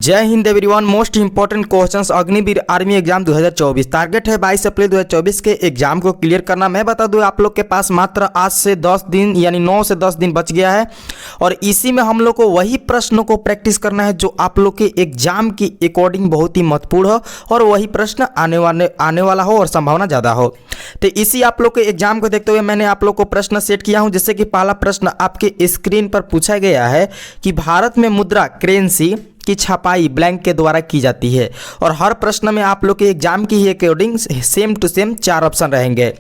जय Hind everyone. Most important questions Agniveer army exam 2024। Target है 22 अप्रैल 2024 के एग्जाम को क्लियर करना। मैं बता दूं आप लोग के पास मात्र आज से 10 दिन यानी 9 से 10 दिन बच गया है और इसी में हम लोग को वही प्रश्नों को प्रैक्टिस करना है जो आप लोग के एग्जाम की अकॉर्डिंग बहुत ही महत्वपूर्ण हो और वही प्रश्न आने वाला हो और संभावना ज़्यादा हो। तो इसी आप लोग के एग्जाम को देखते हुए मैंने आप लोग को प्रश्न सेट किया हूँ, जिससे कि पहला प्रश्न आपके स्क्रीन पर पूछा गया है कि भारत में मुद्रा करेंसी की छपाई ब्लैंक के द्वारा की जाती है और हर प्रश्न में आप लोग के एग्जाम की ही according same to same 4 option रहेंगे।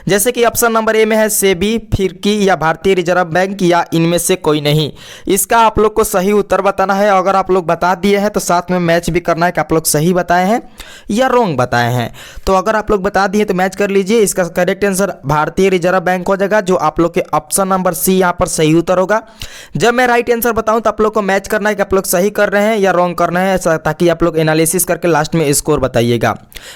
जैसे कि ऑप्शन नंबर ए में है सेबी, फिरकी या भारतीय रिजर्व बैंक या इनमें से कोई नहीं। इसका आप लोग को सही उत्तर बताना है। अगर आप लोग बता दिए हैं तो साथ में मैच भी करना है कि आप लोग सही बताए हैं या रॉन्ग बताए हैं। तो अगर आप लोग बता दिए तो मैच कर लीजिए। इसका करेक्ट आंसर भारतीय रिजर्व बैंक हो जाएगा, जो आप लोग के ऑप्शन नंबर सी यहाँ पर सही उत्तर होगा। जब मैं राइट आंसर बताऊँ तो आप लोग को मैच करना है कि आप लोग सही कर रहे हैं या रॉन्ग करना है, ताकि आप लोग एनालिसिस करके लास्ट में स्कोर बताइएगा।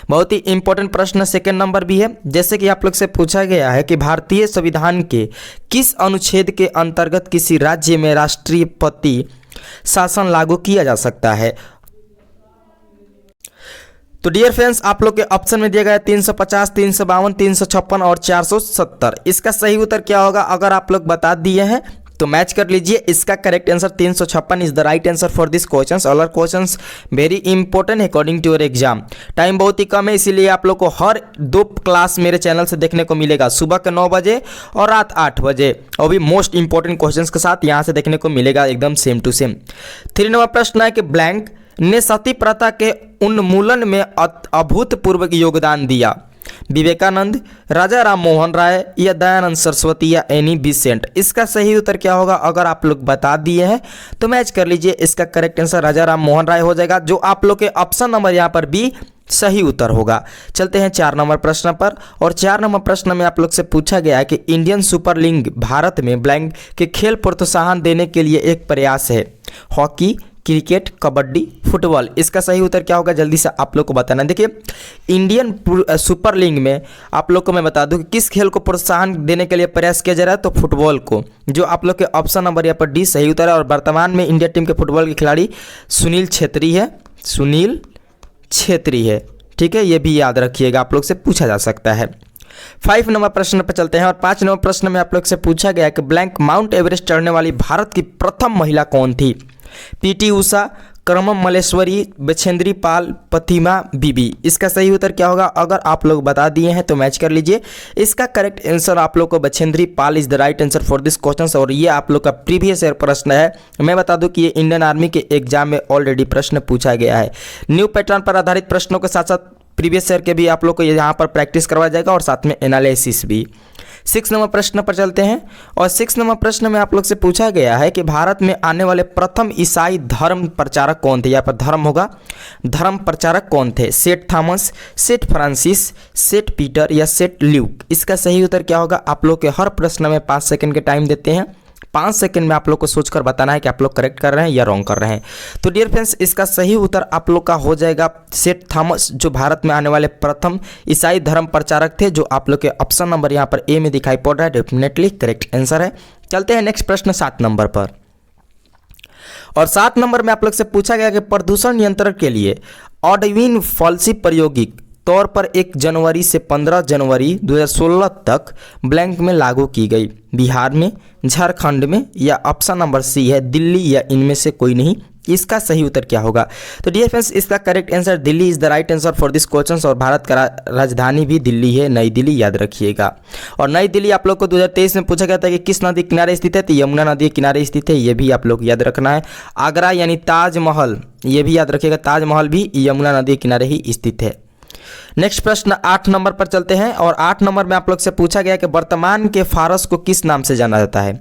बहुत ही इंपॉर्टेंट प्रश्न सेकंड नंबर भी है। जैसे कि आप लोग से पूछा गया है कि भारतीय संविधान के किस अनुच्छेद के अंतर्गत किसी राज्य में राष्ट्रपति शासन लागू किया जा सकता है। तो डियर फ्रेंड्स, आप लोग के ऑप्शन में दिया गया है 350, 352, 356 और 470। इसका सही उत्तर क्या होगा अगर आप लोग बता दिए हैं तो मैच कर लीजिए। इसका correct answer 356 is the right answer for this questions. All are questions very important according to your exam. Time बहुत ही कम है, इसीलिए आप लोग को हर 2 क्लास मेरे चैनल से देखने को मिलेगा, सुबह के 9 बजे और रात 8 बजे, और भी मोस्ट इंपॉर्टेंट क्वेश्चंस के साथ यहाँ से देखने को मिलेगा एकदम सेम टू सेम। 3 नंबर प्रश्न है कि ब्लैंक ने सती प्रथा के उन्मूलन में अभूतपूर्व योगदान दिया। विवेकानंद, राजा राम मोहन राय या दयानंद सरस्वती या एनी बिसेंट। इसका सही उत्तर क्या होगा अगर आप लोग बता दिए हैं तो मैच कर लीजिए। इसका करेक्ट आंसर राजा राम मोहन राय हो जाएगा, जो आप लोग के ऑप्शन नंबर यहाँ पर भी सही उत्तर होगा। चलते हैं 4 नंबर प्रश्न पर, और 4 नंबर प्रश्न में आप लोग से पूछा गया है कि इंडियन सुपर लीग भारत में ब्लैंक के खेल प्रोत्साहन देने के लिए एक प्रयास है। Hockey, cricket, kabaddi, football. इसका सही उत्तर क्या होगा जल्दी से आप लोग को बताना। देखिए, इंडियन सुपर लीग में आप लोग को मैं बता दूं कि किस खेल को प्रोत्साहन देने के लिए प्रयास किया जा रहा है, तो फुटबॉल को, जो आप लोग के ऑप्शन नंबर यहाँ पर डी सही उत्तर है। और वर्तमान में इंडिया टीम के फुटबॉल के खिलाड़ी सुनील छेत्री है। ठीक है, ये भी याद रखिएगा, आप लोग से पूछा जा सकता है। 5 नंबर प्रश्न पर चलते हैं, और 5 नंबर प्रश्न में आप लोग से पूछा गया कि ब्लैंक माउंट एवरेस्ट चढ़ने वाली भारत की प्रथम महिला कौन थी। पीटी उषा, क्रमम मल्लेश्वरी, बछेंद्री पाल, प्रतिमा बीबी। इसका सही उत्तर क्या होगा अगर आप लोग बता दिए हैं तो मैच कर लीजिए। इसका करेक्ट आंसर आप लोग को Bachendri Pal is the right answer for this question. और ये आप लोग का प्रीवियस ईयर प्रश्न है। मैं बता दूं कि ये इंडियन आर्मी के एग्जाम में ऑलरेडी प्रश्न पूछा गया है। न्यू पैटर्न पर आधारित प्रश्नों के साथ साथ प्रीवियस ईयर के भी आप लोग को यहाँ पर प्रैक्टिस करवाया जाएगा और साथ में एनालिसिस भी। 6 नंबर प्रश्न पर चलते हैं, और 6 नंबर प्रश्न में आप लोग से पूछा गया है कि भारत में आने वाले प्रथम ईसाई धर्म प्रचारक कौन थे। यहाँ पर धर्म होगा, धर्म प्रचारक कौन थे। सेठ थॉमस, सेठ फ्रांसिस, सेठ पीटर या सेठ ल्यूक। इसका सही उत्तर क्या होगा आप लोग के हर प्रश्न में 5 सेकंड के टाइम देते हैं। 5 सेकंड में आप लोग को सोचकर बताना है कि आप लोग करेक्ट कर रहे हैं या रॉन्ग कर रहे हैं। तो डियर फ्रेंड्स, इसका सही उत्तर आप लोग का हो जाएगा सेठ थॉमस, जो भारत में आने वाले प्रथम ईसाई धर्म प्रचारक थे, जो आप लोग के ऑप्शन नंबर यहाँ पर ए में दिखाई पड़ रहा है। डेफिनेटली करेक्ट आंसर है। चलते हैं नेक्स्ट प्रश्न 7 नंबर पर, और 7 नंबर में आप लोग से पूछा गया कि प्रदूषण नियंत्रण के लिए ऑडविन पॉलिसी प्रायोगिक तौर पर 1 जनवरी से 15 जनवरी 2016 तक ब्लैंक में लागू की गई। बिहार में, झारखंड में या ऑप्शन नंबर सी है दिल्ली या इनमें से कोई नहीं। इसका सही उत्तर क्या होगा। तो डियर फ्रेंड्स, इसका correct answer Delhi is the right answer for this question. और भारत का राजधानी भी दिल्ली है, नई दिल्ली, याद रखिएगा। और नई दिल्ली आप लोग को 2023 में पूछा गया था कि किस नदी किनारे स्थित है, तो यमुना नदी के किनारे स्थित है, ये भी आप लोग याद रखना है। आगरा यानी ताजमहल, ये भी याद रखिएगा, ताजमहल भी यमुना नदी के किनारे ही स्थित है। नेक्स्ट प्रश्न 8 नंबर पर चलते हैं, और 8 नंबर में आप लोग से पूछा गया कि वर्तमान के फारस को किस नाम से जाना जाता है।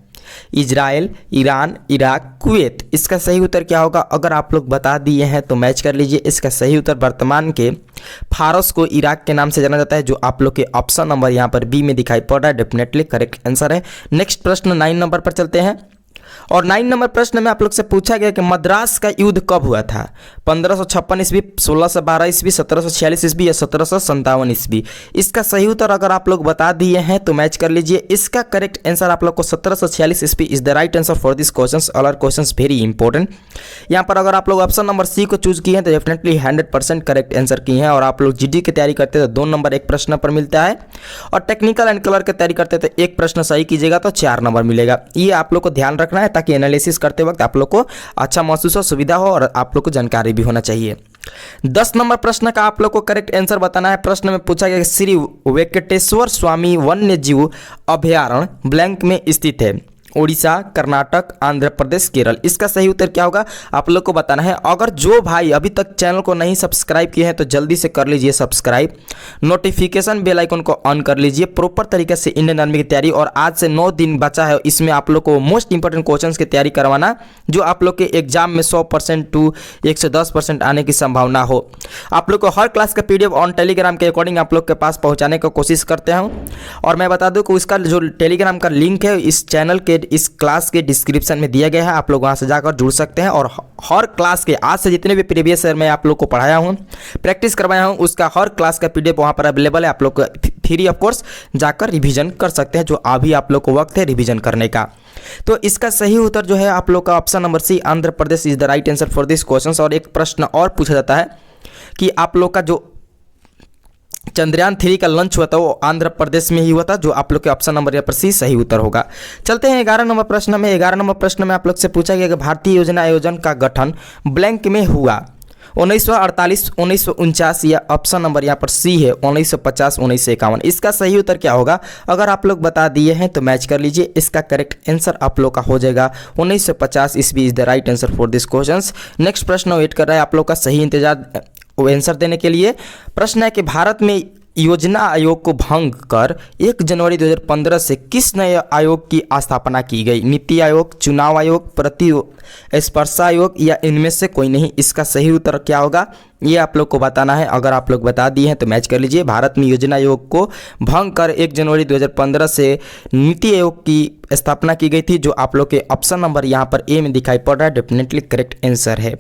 Israel, Iran, Iraq, Kuwait. इसका सही उत्तर क्या होगा अगर आप लोग बता दिए हैं तो मैच कर लीजिए। इसका सही उत्तर वर्तमान के फारस को इराक के नाम से जाना जाता है, जो आप लोग के ऑप्शन नंबर यहाँ पर बी में दिखाई पड़ रहा है। डेफिनेटली करेक्ट आंसर है। नेक्स्ट प्रश्न 9 नंबर पर चलते हैं, और 9 नंबर प्रश्न में आप लोग से पूछा गया कि मद्रास का युद्ध कब हुआ था? 1556 ईस्वी, 1612 ईस्वी, 1746 ईस्वी या 1757 ईस्वी? इसका सही उत्तर अगर आप लोग बता दिए हैं तो मैच कर लीजिए। इसका करेक्ट आंसर आप लोग को 1746 ईस्वी is the right answer for this question. All are questions very important. यहाँ पर अगर आप लोग ऑप्शन नंबर सी को चूज किए हैं तो डेफिनेटली 100% करेक्ट आंसर किए हैं। और आप लोग जीडी की तैयारी करते हैं तो 2 नंबर एक प्रश्न पर मिलता है, और टेक्निकल एंड कलर की तैयारी करते हैं तो एक प्रश्न सही कीजिएगा तो 4 नंबर मिलेगा। ये आप लोग को ध्यान रखना है ताकि एनालिसिस करते वक्त आप लोग को अच्छा महसूस हो, सुविधा हो और आप लोग को जानकारी भी होना चाहिए। 10 नंबर प्रश्न का आप लोग को करेक्ट आंसर बताना है। प्रश्न में पूछा गया कि श्री वेंकटेश्वर स्वामी वन्य जीव अभयारण्य ब्लैंक में स्थित है? उड़ीसा, कर्नाटक, आंध्र प्रदेश, केरल? इसका सही उत्तर क्या होगा आप लोग को बताना है। अगर जो भाई अभी तक चैनल को नहीं सब्सक्राइब किए हैं तो जल्दी से कर लीजिए सब्सक्राइब, नोटिफिकेशन बेल आइकन को ऑन कर लीजिए प्रॉपर तरीके से इंडियन आर्मी की तैयारी। और आज से 9 दिन बचा है, इसमें आप लोग को मोस्ट इंपॉर्टेंट क्वेश्चंस की तैयारी करवाना जो आप लोग के एग्जाम में 100% टू 110% आने की संभावना हो। आप लोग को हर क्लास का PDF ऑन टेलीग्राम के अकॉर्डिंग आप लोग के पास पहुँचाने की कोशिश करते हैं। और मैं बता दूँ कि उसका जो टेलीग्राम का लिंक है इस चैनल के इस क्लास के डिस्क्रिप्शन में दिया गया है, आप लोग वहां से जाकर जुड़ सकते हैं। और हर क्लास के आज से जितने भी प्रीवियस ईयर में आप लोग को पढ़ाया हूं, प्रैक्टिस करवाया हूं, उसका हर क्लास का PDF वहां पर अवेलेबल है। आप लोग फ्री ऑफ कोर्स जाकर रिवीजन कर सकते हैं, जो अभी आप लोग को वक्त है रिवीजन करने का। तो इसका सही उत्तर जो है आप लोग का option number C, Andhra Pradesh is the right answer for this question. और एक प्रश्न और पूछा जाता है कि आप लोग का जो चंद्रयान 3 का लॉन्च हुआ था वो आंध्र प्रदेश में ही हुआ था, जो आप लोग के ऑप्शन नंबर यहाँ पर सी सही उत्तर होगा। चलते हैं 11 नंबर प्रश्न में। 11 नंबर प्रश्न में आप लोग से पूछा गया कि भारतीय योजना आयोजन का गठन ब्लैंक में हुआ? 1948, 1949 या ऑप्शन नंबर यहाँ पर सी है 1950, 1951? इसका सही उत्तर क्या होगा अगर आप लोग बता दिए हैं तो मैच कर लीजिए। इसका करेक्ट आंसर आप लोग का हो जाएगा 1950 ईस्वी is the right answer for this question. Next प्रश्न वेट कर रहा है आप लोग का सही इंतजार आंसर देने के लिए। प्रश्न है कि भारत में योजना आयोग को भंग कर 1 जनवरी 2015 से किस नए आयोग की स्थापना की गई? नीति आयोग, चुनाव आयोग, प्रतिस्पर्धा आयोग या इनमें से कोई नहीं? इसका सही उत्तर क्या होगा ये आप लोग को बताना है। अगर आप लोग बता दिए हैं तो मैच कर लीजिए। भारत में योजना आयोग को भंग कर 1 जनवरी 2015 से नीति आयोग की स्थापना की गई थी, जो आप लोग के ऑप्शन नंबर यहाँ पर ए में दिखाई पड़ रहा है, डेफिनेटली करेक्ट आंसर है।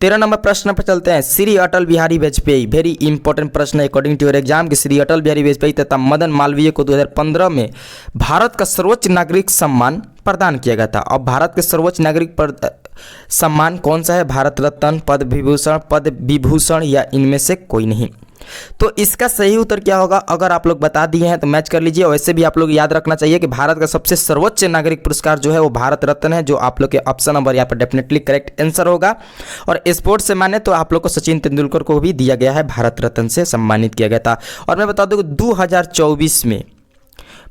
13 नंबर प्रश्न पर चलते हैं। श्री अटल बिहारी वाजपेयी, वेरी इंपॉर्टेंट प्रश्न है अकॉर्डिंग टू योर एग्जाम, कि श्री अटल बिहारी वाजपेयी तथा मदन मालवीय को 2015 में भारत का सर्वोच्च नागरिक सम्मान प्रदान किया गया था। अब भारत के सर्वोच्च नागरिक सम्मान कौन सा है? भारत रत्न, पद्म विभूषण या इनमें से कोई नहीं? तो इसका सही उत्तर क्या होगा अगर आप लोग बता दिए हैं तो मैच कर लीजिए। वैसे भी आप लोग याद रखना चाहिए कि भारत का सबसे सर्वोच्च नागरिक पुरस्कार जो है वो भारत रत्न है, जो आप लोग के ऑप्शन नंबर यहाँ पर डेफिनेटली करेक्ट आंसर होगा। और स्पोर्ट्स से माने तो आप लोग को सचिन तेंदुलकर को भी दिया गया है, भारत रत्न से सम्मानित किया गया था। और मैं बता दूं कि 2024 में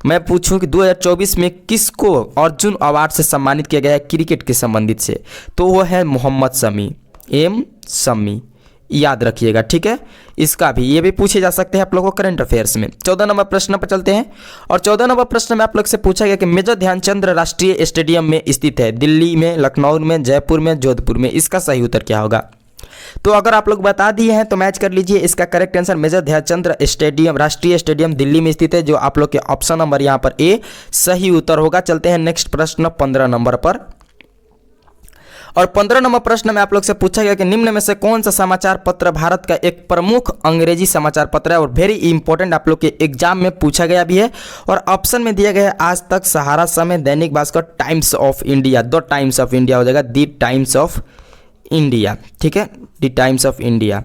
मैं पूछूं कि 2024 में किसको अर्जुन अवार्ड से सम्मानित किया गया है क्रिकेट के संबंधित से, तो वो है मोहम्मद शमी, शमी, याद रखिएगा, ठीक है। इसका भी ये भी पूछे जा सकते हैं आप लोगों को करंट अफेयर्स में। 14 नंबर प्रश्न पर चलते हैं। और 14 नंबर प्रश्न में आप लोग से पूछा गया कि मेजर ध्यानचंद राष्ट्रीय स्टेडियम में स्थित है? दिल्ली में, लखनऊ में, जयपुर में, जोधपुर में? इसका सही उत्तर क्या होगा? तो अगर आप लोग बता दिए हैं तो मैच कर लीजिए। इसका correct answer major Dhyan Chand stadium, राष्ट्रीय स्टेडियम दिल्ली में स्थित है, जो आप लोग के ऑप्शन नंबर यहाँ पर ए सही उत्तर होगा। चलते हैं नेक्स्ट प्रश्न 15 नंबर पर। और 15 नंबर प्रश्न में आप लोग से पूछा गया कि निम्न में से कौन सा समाचार पत्र भारत का एक प्रमुख अंग्रेजी समाचार पत्र है? और वेरी इंपॉर्टेंट आप लोग के एग्जाम में पूछा गया भी है। और ऑप्शन में दिया गया है आज तक, सहारा समय, Dainik Bhaskar, times of India. The times of India हो जाएगा, द टाइम्स ऑफ इंडिया, ठीक है, द टाइम्स ऑफ इंडिया।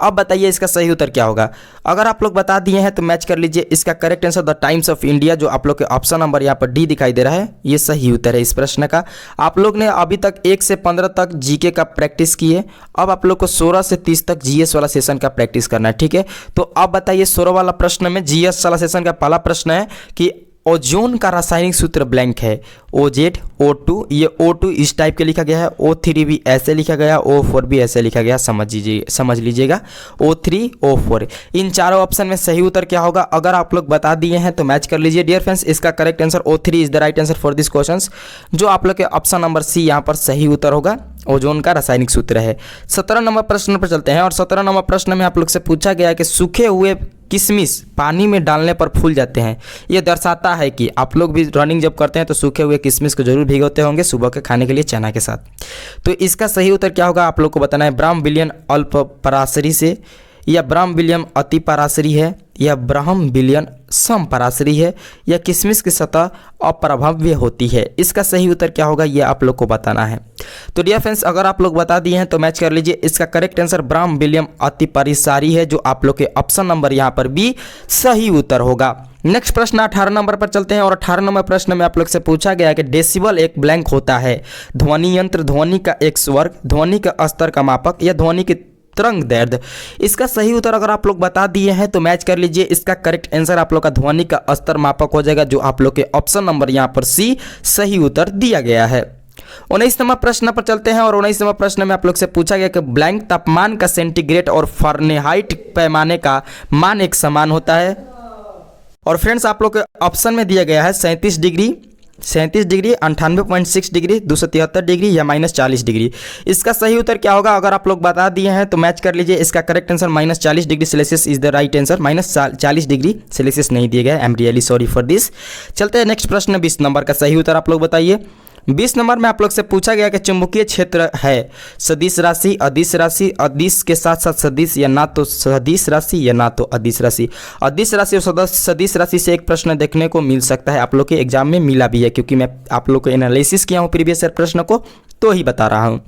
अब बताइए इसका सही उत्तर क्या होगा? अगर आप लोग बता दिए हैं तो मैच कर लीजिए। इसका correct answer the times of India, जो आप लोग के ऑप्शन नंबर यहाँ पर डी दिखाई दे रहा है, ये सही उत्तर है इस प्रश्न का। आप लोग ने अभी तक 1 से 15 तक जीके का प्रैक्टिस किए, अब आप लोग को 16 से 30 तक जीएस वाला सेशन का प्रैक्टिस करना है, ठीक है। तो अब बताइए 16 वाला प्रश्न में जीएस वाला सेशन का पहला प्रश्न है कि ओजोन का रासायनिक सूत्र ब्लैंक है, OZ, O2, ये O2 इस टाइप के लिखा गया है, O3 भी ऐसे लिखा गया, O4 भी ऐसे लिखा गया, समझ लीजिएगा, O3, O4। इन चारों ऑप्शन में सही उत्तर क्या होगा अगर आप लोग बता दिए हैं तो मैच कर लीजिए। डियर फ्रेंड्स, इसका correct answer O3 is the right answer for this question, जो आप लोग के ऑप्शन नंबर सी यहाँ पर सही उत्तर होगा। ओजोन का रासायनिक सूत्र है। 17 नंबर प्रश्न पर चलते हैं और 17 नंबर प्रश्न में आप लोग से पूछा गया है कि सूखे हुए किशमिश पानी में डालने पर फूल जाते हैं। ये दर्शाता है कि आप लोग भी रनिंग जब करते हैं तो सूखे हुए किशमिश को जरूर भिगोते होंगे सुबह के खाने के लिए चना के साथ। तो इसका सही उत्तर क्या होगा आप लोग को बताना है। ब्राह्मविलियन अल्प पराशरी से, या ब्राह्मविलियन अति पराशरी है, या ब्राह्मविलियन सम पराशरी है, या किशमिश की सतह अप्रभाव्य होती है। इसका सही उत्तर क्या होगा ये आप लोग को बताना है। तो डियर फ्रेंड्स, अगर आप लोग बता दिए हैं तो मैच कर लीजिए। इसका करेक्ट आंसर ब्राह्मविलियन अति पराशरी है, जो आप लोग के ऑप्शन नंबर यहाँ पर बी सही उत्तर होगा। नेक्स्ट प्रश्न 18 नंबर पर चलते हैं और 18 नंबर प्रश्न में आप लोग से पूछा गया है कि डेसिबल एक ब्लैंक होता है। ध्वनि यंत्र, ध्वनि का एक स्वर्ग, ध्वनि का स्तर का मापक, या ध्वनि की तरंग दैर्ध्य। इसका सही उत्तर अगर आप लोग बता दिए हैं तो मैच कर लीजिए। इसका करेक्ट आंसर आप लोग का ध्वनि का स्तर मापक हो जाएगा, जो आप लोग के ऑप्शन नंबर यहाँ पर सी सही उत्तर दिया गया है। 19 नंबर प्रश्न पर चलते हैं और 19 नंबर प्रश्न में आप लोग से पूछा गया कि ब्लैंक तापमान का सेंटीग्रेड और फारेनहाइट पैमाने का मान एक समान होता है। और फ्रेंड्स आप लोग के ऑप्शन में दिया गया है 37 डिग्री, 98.6 डिग्री, 273 डिग्री, या -40 डिग्री। इसका सही उत्तर क्या होगा अगर आप लोग बता दिए हैं तो मैच कर लीजिए। इसका correct answer -40 degree Celsius is the right answer. -40 degree Celsius नहीं दिया गया, I am really sorry for this. चलते हैं नेक्स्ट प्रश्न 20 नंबर का सही उत्तर आप लोग बताइए। 20 नंबर में आप लोग से पूछा गया कि चुंबकीय क्षेत्र है सदिश राशि, अदिश राशि, अदिश के साथ साथ सदिश, या ना तो सदिश राशि या ना तो अदिश राशि। अदिश राशि और सदिश राशि से एक प्रश्न देखने को मिल सकता है, आप लोग के एग्जाम में मिला भी है, क्योंकि मैं आप लोग को एनालिसिस किया हूँ प्रीवियस ईयर प्रश्न को, तो ही बता रहा हूँ।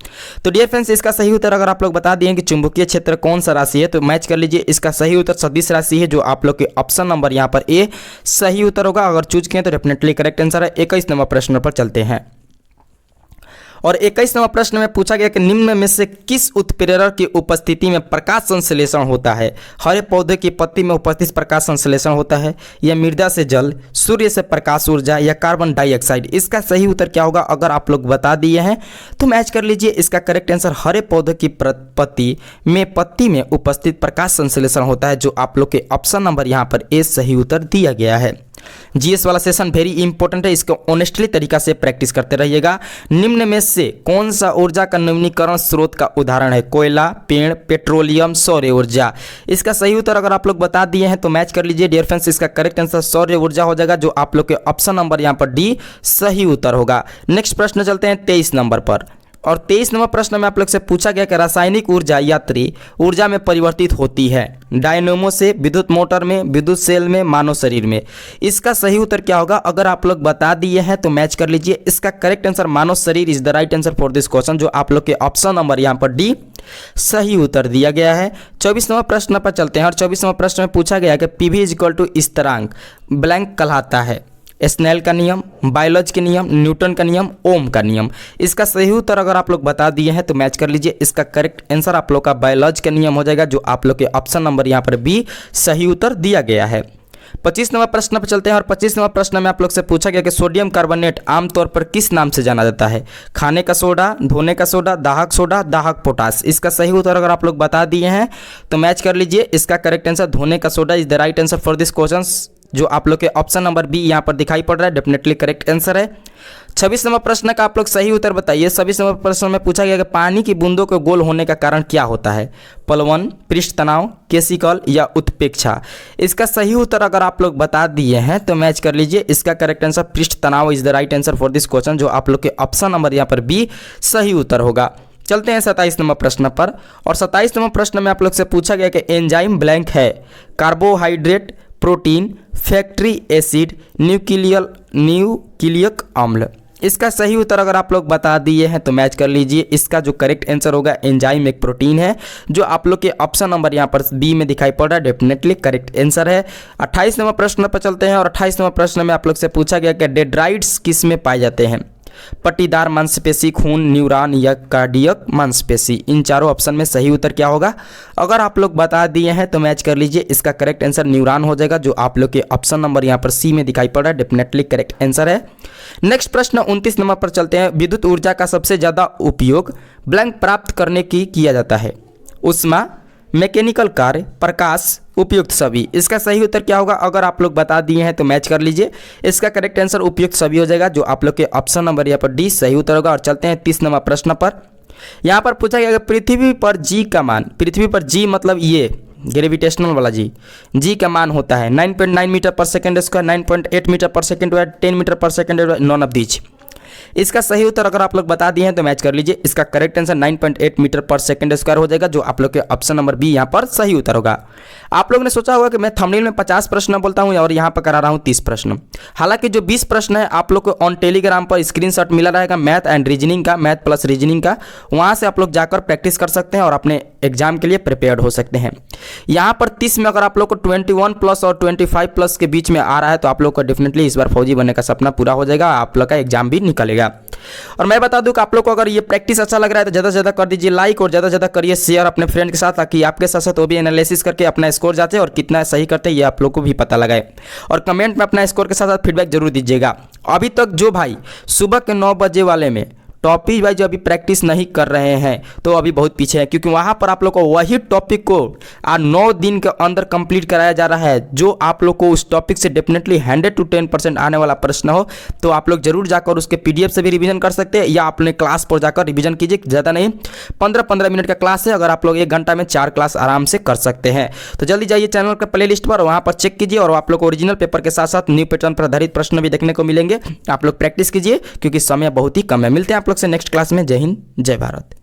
तो डियर फ्रेंड्स, इसका सही उत्तर अगर आप लोग बता दिए कि चुंबकीय क्षेत्र कौन सा राशि है तो मैच कर लीजिए। इसका सही उत्तर सदिश राशि है, जो आप लोग के ऑप्शन नंबर यहाँ पर ए सही उत्तर होगा। अगर चूज किए तो डेफिनेटली करेक्ट आंसर है। 21 नंबर प्रश्न पर चलते हैं और 21 नंबर प्रश्न में पूछा गया कि निम्न में से किस उत्प्रेरक की उपस्थिति में प्रकाश संश्लेषण होता है। हरे पौधे की पत्ती में उपस्थित प्रकाश संश्लेषण होता है, या मृदा से जल, सूर्य से प्रकाश ऊर्जा, या कार्बन डाइऑक्साइड। इसका सही उत्तर क्या होगा अगर आप लोग बता दिए हैं तो मैच कर लीजिए। इसका करेक्ट आंसर हरे पौधे की पत्ती में उपस्थित प्रकाश संश्लेषण होता है, जो आप लोग के ऑप्शन नंबर यहाँ पर ए सही उत्तर दिया गया है। जीएस वाला सेशन वेरी इंपॉर्टेंट है, इसको ऑनेस्टली तरीका से प्रैक्टिस करते रहिएगा। निम्न में से कौन सा ऊर्जा का नवीनीकरण स्रोत का उदाहरण है। कोयला, पेड़, पेट्रोलियम, सौर ऊर्जा। इसका सही उत्तर अगर आप लोग बता दिए हैं तो मैच कर लीजिए। डियर फ्रेंड्स, इसका करेक्ट आंसर सौर ऊर्जा हो जाएगा, जो आप लोग के ऑप्शन नंबर यहाँ पर डी सही उत्तर होगा। नेक्स्ट प्रश्न चलते हैं 23 नंबर पर और 23 नंबर प्रश्न में आप लोग से पूछा गया कि रासायनिक ऊर्जा यात्री ऊर्जा में परिवर्तित होती है। डायनेमो से, विद्युत मोटर में, विद्युत सेल में, मानव शरीर में। इसका सही उत्तर क्या होगा अगर आप लोग बता दिए हैं तो मैच कर लीजिए। इसका करेक्ट आंसर मानव शरीर is the right answer for this question, जो आप लोग के ऑप्शन नंबर यहाँ पर डी सही उत्तर दिया गया है। 24 नंबर प्रश्न पर चलते हैं और 24 नंबर प्रश्न में पूछा गया कि पीवी इक्वल टू स्थिरांक ब्लैंक कहलाता है। स्नेल का नियम, बायोलॉजी के नियम, न्यूटन का नियम, ओम का नियम। इसका सही उत्तर अगर आप लोग बता दिए हैं तो मैच कर लीजिए। इसका करेक्ट आंसर आप लोग का बायोलॉजी का नियम हो जाएगा, जो आप लोग के ऑप्शन नंबर यहाँ पर बी सही उत्तर दिया गया है। 25 नंबर प्रश्न पर चलते हैं और 25 नंबर प्रश्न में आप लोग से पूछा गया कि सोडियम कार्बोनेट आमतौर पर किस नाम से जाना जाता है। खाने का सोडा, धोने का सोडा, दाहक पोटास। इसका सही उत्तर अगर आप लोग बता दिए हैं तो मैच कर लीजिए। इसका करेक्ट आंसर धोने का soda is the right answer for this question, जो आप लोग के ऑप्शन नंबर बी यहाँ पर दिखाई पड़ रहा है, डेफिनेटली करेक्ट आंसर है। 26 नंबर प्रश्न का आप लोग सही उत्तर बताइए। 26 नंबर प्रश्न में पूछा गया कि पानी की बूंदों के गोल होने का कारण क्या होता है। प्लवन, पृष्ठ तनाव, केसिकल, या उत्प्रेक्षा। इसका सही उत्तर अगर आप लोग बता दिए हैं तो मैच कर लीजिए। इसका करेक्ट आंसर पृष्ठ तनाव is the right answer for this question, जो आप लोग के ऑप्शन नंबर यहाँ पर बी सही उत्तर होगा। चलते हैं 27 नंबर प्रश्न पर और 27 नंबर प्रश्न में आप लोग से पूछा गया कि एंजाइम ब्लैंक है। Carbohydrate, protein, factory acid, nucleic अम्ल। इसका सही उत्तर अगर आप लोग बता दिए हैं तो मैच कर लीजिए। इसका जो करेक्ट आंसर होगा एंजाइम एक प्रोटीन है, जो आप लोग के ऑप्शन नंबर यहाँ पर बी में दिखाई पड़ रहा है, डेफिनेटली करेक्ट आंसर है। 28 नंबर प्रश्न पर चलते हैं और 28 नंबर प्रश्न में आप लोग से पूछा गया कि डेंड्राइट्स किस में पाए जाते हैं। पट्टीदार मांसपेशी, खून, न्यूरॉन, या कार्डियक मांसपेशी। इन चारों ऑप्शन में सही उत्तर क्या होगा अगर आप लोग बता दिए हैं तो मैच कर लीजिए। इसका करेक्ट आंसर न्यूरॉन हो जाएगा, जो आप लोग के ऑप्शन नंबर यहाँ पर सी में दिखाई पड़ रहा है, डेफिनेटली करेक्ट आंसर है। नेक्स्ट प्रश्न 29 नंबर पर चलते हैं। विद्युत ऊर्जा का सबसे ज्यादा उपयोग ब्लैंक प्राप्त करने की किया जाता है। उष्मा, मैकेनिकल कार्य, प्रकाश, उपयुक्त सभी। इसका सही उत्तर क्या होगा अगर आप लोग बता दिए हैं तो मैच कर लीजिए। इसका करेक्ट आंसर उपयुक्त सभी हो जाएगा, जो आप लोग के ऑप्शन नंबर यहाँ पर डी सही उत्तर होगा। और चलते हैं 30 नंबर प्रश्न पर। यहाँ पर पूछा गया कि पृथ्वी पर जी का मान, पृथ्वी पर जी मतलब ये ग्रेविटेशनल वाला जी का मान होता है 9.9 मीटर पर सेकेंड स्क्वायर, 9.8 मीटर पर सेकेंड, 10 मीटर पर सेकेंड, नॉन ऑफ दीज। इसका सही उत्तर अगर आप लोग बता दिए हैं तो मैच कर लीजिए। इसका करेक्ट आंसर 9.8 मीटर पर सेकंड स्क्वायर हो जाएगा, जो आप लोग के ऑप्शन नंबर बी यहाँ पर सही उत्तर होगा। आप लोग ने सोचा होगा कि मैं थंबनेल में 50 प्रश्न बोलता हूँ और यहाँ पर करा रहा हूँ 30 प्रश्न। हालांकि जो 20 प्रश्न है आप लोग को ऑन टेलीग्राम पर स्क्रीनशॉट मिला रहेगा मैथ एंड रीजनिंग का, मैथ प्लस रीजनिंग का, वहाँ से आप लोग जाकर प्रैक्टिस कर सकते हैं और अपने एग्जाम के लिए प्रिपेयर्ड हो सकते हैं। यहाँ पर 30 में अगर आप लोग को 21 प्लस और 25 प्लस के बीच में आ रहा है तो आप लोग को डेफिनेटली इस बार फौजी बनने का सपना पूरा हो जाएगा, आप लोग का एग्जाम भी निकलेगा। और मैं बता दूं कि आप लोग को अगर ये प्रैक्टिस अच्छा लग रहा है तो ज़्यादा से ज़्यादा कर दीजिए लाइक और ज़्यादा से ज़्यादा करिए शेयर अपने फ्रेंड के साथ, ताकि आपके साथ साथ वो भी एनालिसिस करके अपना स्कोर जाते और कितना सही करते हैं ये आप लोग को भी पता लगाए। और कमेंट में अपना स्कोर के साथ साथ फीडबैक जरूर दीजिएगा। अभी तक जो भाई सुबह के 9 बजे वाले में टॉपिक वाइज जो अभी प्रैक्टिस नहीं कर रहे हैं तो अभी बहुत पीछे है, क्योंकि वहाँ पर आप लोग को वही टॉपिक को 9 दिन के अंदर कंप्लीट कराया जा रहा है। जो आप लोग को उस टॉपिक से डेफिनेटली 100 to 10% आने वाला प्रश्न हो तो आप लोग जरूर जाकर उसके PDF से भी रिवीजन कर सकते हैं, या अपने क्लास पर जाकर रिवीजन कीजिए। ज़्यादा नहीं 15-15 मिनट का क्लास है, अगर आप लोग 1 घंटा में 4 क्लास आराम से कर सकते हैं। तो जल्दी जाइए चैनल के प्ले लिस्ट पर, वहाँ पर चेक कीजिए और आप लोग को ओरिजिनल पेपर के साथ साथ न्यू पैटर्न पर आधारित प्रश्न भी देखने को मिलेंगे। आप लोग प्रैक्टिस कीजिए क्योंकि समय बहुत ही कम है। मिलते हैं आप लोग से नेक्स्ट क्लास में। जय हिंद, जय भारत।